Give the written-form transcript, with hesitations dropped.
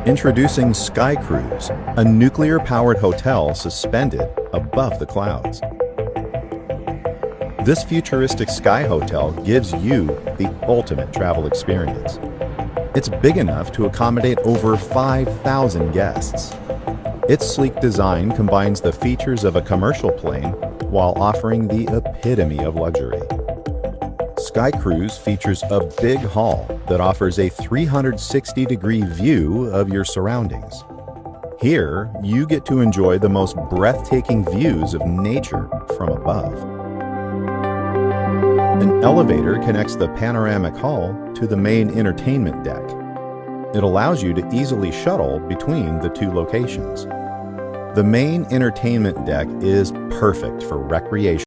Introducing Sky Cruise, a nuclear-powered hotel suspended above the clouds. This futuristic sky hotel gives you the ultimate travel experience. It's big enough to accommodate over 5,000 guests. Its sleek design combines the features of a commercial plane while offering the epitome of luxury. Sky Cruise features a big hall that offers a 360-degree view of your surroundings. Here, you get to enjoy the most breathtaking views of nature from above. An elevator connects the panoramic hall to the main entertainment deck. It allows you to easily shuttle between the two locations. The main entertainment deck is perfect for recreation.